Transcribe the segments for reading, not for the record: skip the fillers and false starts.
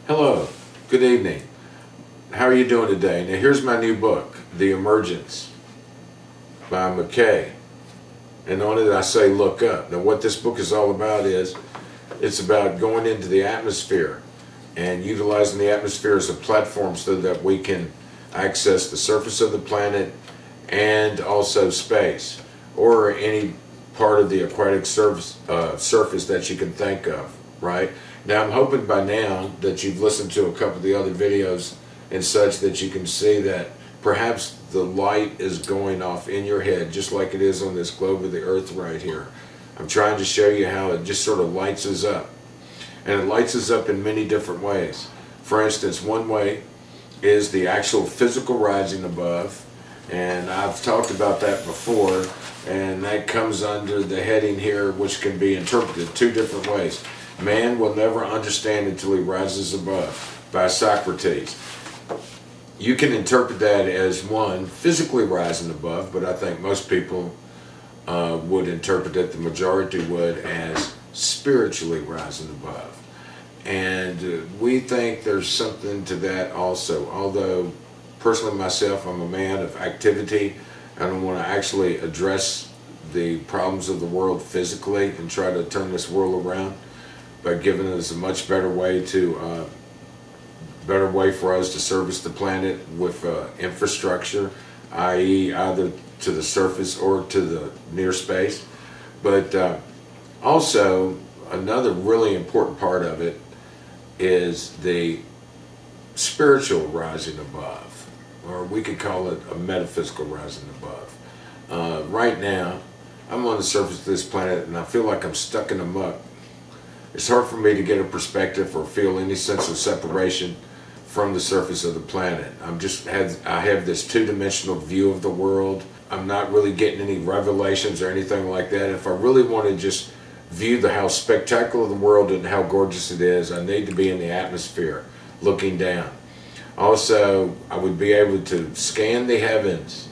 Hello, good evening. How are you doing today? Now here's my new book, The Emergence by McKay. And on it I say look up. Now what this book is all about is, it's about going into the atmosphere and utilizing the atmosphere as a platform so that we can access the surface of the planet and also space, or any part of the aquatic surface that you can think of, right? Now I'm hoping by now that you've listened to a couple of the other videos and such that you can see that perhaps the light is going off in your head just like it is on this globe of the earth right here. I'm trying to show you how it just sort of lights us up. And it lights us up in many different ways. For instance, one way is the actual physical rising above, and I've talked about that before, and that comes under the heading here, which can be interpreted two different ways. Man will never understand until he rises above, by Socrates. You can interpret that as one, physically rising above, but I think most people would interpret it, the majority would, as spiritually rising above. And we think there's something to that also, although personally myself, I'm a man of activity. I don't want to actually address the problems of the world physically and try to turn this world around by giving us a much better way for us to service the planet with infrastructure, i.e. either to the surface or to the near space. But also another really important part of it is the spiritual rising above, or we could call it a metaphysical rising above. Right now I'm on the surface of this planet and I feel like I'm stuck in a muck. It's hard for me to get a perspective or feel any sense of separation from the surface of the planet. I have this two-dimensional view of the world. I'm not really getting any revelations or anything like that. If I really want to just view how spectacular the world and how gorgeous it is, I need to be in the atmosphere looking down. Also, I would be able to scan the heavens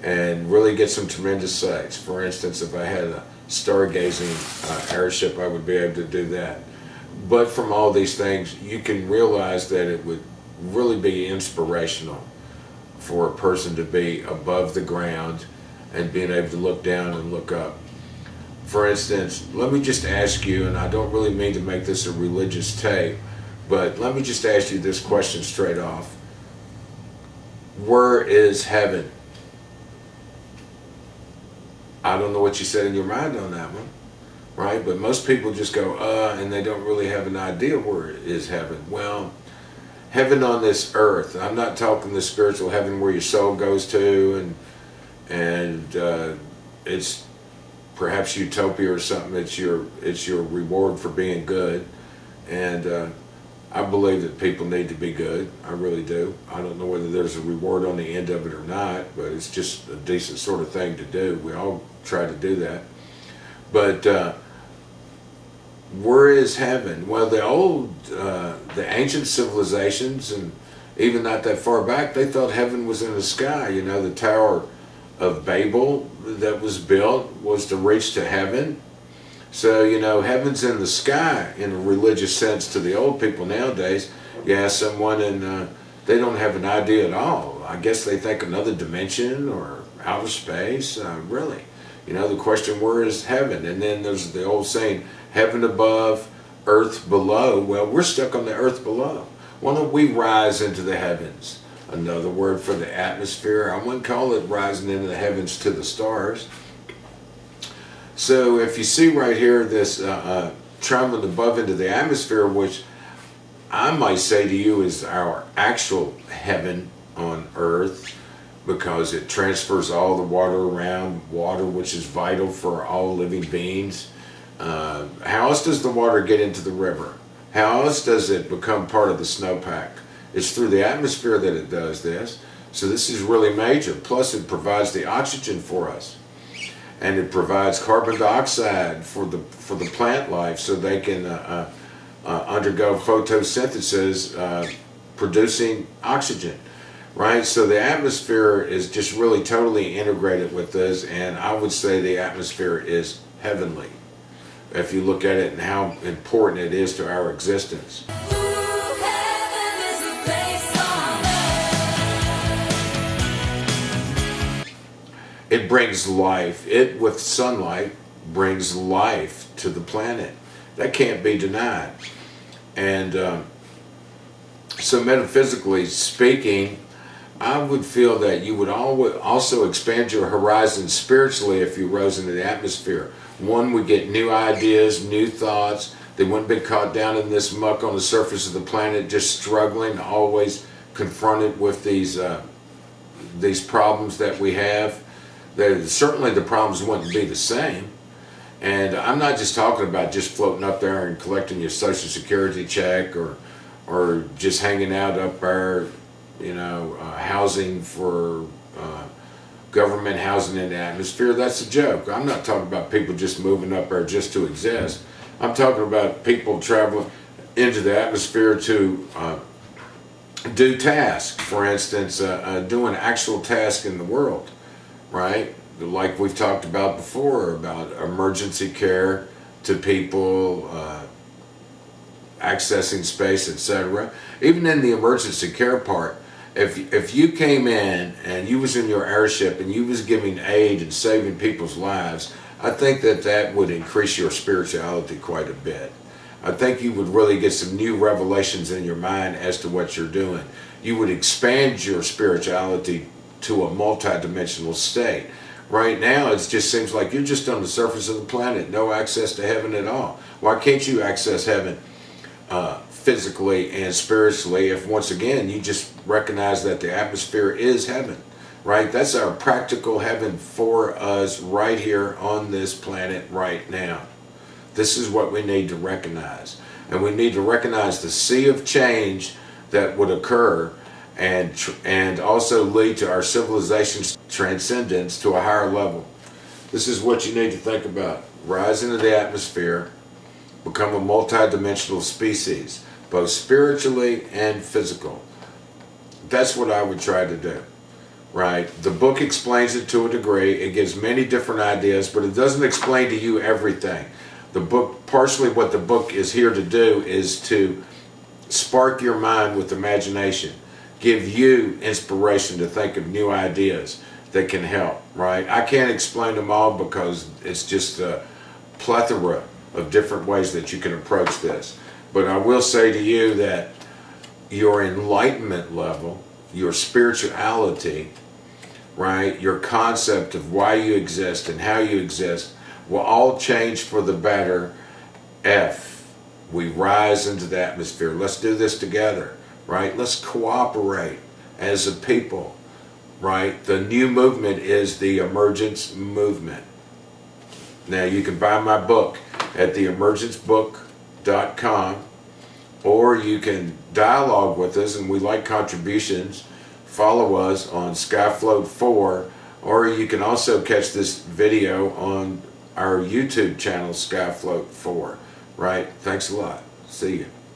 and really get some tremendous sights. For instance, if I had a stargazing airship, I would be able to do that. But from all these things, you can realize that it would really be inspirational for a person to be above the ground and being able to look down and look up. For instance, let me just ask you, and I don't really mean to make this a religious tape, but let me just ask you this question straight off. Where is heaven? I don't know what you said in your mind on that one, right? But most people just go, and they don't really have an idea where is heaven. Well, heaven on this earth, I'm not talking the spiritual heaven where your soul goes to and it's perhaps utopia or something. It's your reward for being good. And I believe that people need to be good. I really do. I don't know whether there's a reward on the end of it or not, but it's just a decent sort of thing to do. We all try to do that. But where is heaven? Well, the ancient civilizations, and even not that far back, they thought heaven was in the sky. You know, the Tower of Babel that was built was to reach to heaven. So, you know, heaven's in the sky in a religious sense to the old people nowadays. You ask someone and they don't have an idea at all. I guess they think another dimension or outer space, really. You know, the question, where is heaven? And then there's the old saying, heaven above, earth below. Well, we're stuck on the earth below. Why don't we rise into the heavens? Another word for the atmosphere. I wouldn't call it rising into the heavens to the stars. So if you see right here this traveling above into the atmosphere, which I might say to you is our actual heaven on earth, because it transfers all the water around, water which is vital for all living beings. How else does the water get into the river? How else does it become part of the snowpack? It's through the atmosphere that it does this. So this is really major. Plus it provides the oxygen for us. And it provides carbon dioxide for the plant life so they can undergo photosynthesis, producing oxygen. Right? So the atmosphere is just really totally integrated with this, and I would say the atmosphere is heavenly if you look at it and how important it is to our existence. it brings life. It, with sunlight, brings life to the planet. That can't be denied. And so metaphysically speaking, I would feel that you would also expand your horizon spiritually if you rose into the atmosphere. One would get new ideas, new thoughts. They wouldn't be caught down in this muck on the surface of the planet, just struggling, always confronted with these problems that we have. Certainly the problems wouldn't be the same. And I'm not just talking about just floating up there and collecting your Social Security check, or just hanging out up there, housing for government housing in the atmosphere. That's a joke. I'm not talking about people just moving up there just to exist. I'm talking about people traveling into the atmosphere to do tasks. For instance, do an actual task in the world, right? Like we've talked about before, about emergency care to people, accessing space, etc. Even in the emergency care part, if you came in and you was in your airship and you was giving aid and saving people's lives, I think that would increase your spirituality quite a bit. I think you would really get some new revelations in your mind as to what you're doing. You would expand your spirituality to a multidimensional state. Right now, it just seems like you're just on the surface of the planet, no access to heaven at all. Why can't you access heaven physically and spiritually if, once again, you just recognize that the atmosphere is heaven, right? That's our practical heaven for us right here on this planet right now. This is what we need to recognize. And we need to recognize the sea of change that would occur and also lead to our civilization's transcendence to a higher level. This is what you need to think about. Rise into the atmosphere, become a multidimensional species, both spiritually and physical. That's what I would try to do, right? The book explains it to a degree. It gives many different ideas, but it doesn't explain to you everything. The book, partially what the book is here to do is to spark your mind with imagination, give you inspiration to think of new ideas that can help, right? I can't explain them all because it's just a plethora of different ways that you can approach this. But I will say to you that your enlightenment level, your spirituality, right, your concept of why you exist and how you exist will all change for the better if we rise into the atmosphere. Let's do this together, right? Let's cooperate as a people, right? The new movement is the emergence movement. Now you can buy my book at theemergencebook.com, or you can dialogue with us, and we like contributions. Follow us on Skyfloat4, or you can also catch this video on our YouTube channel, Skyfloat4, right? Thanks a lot. See you.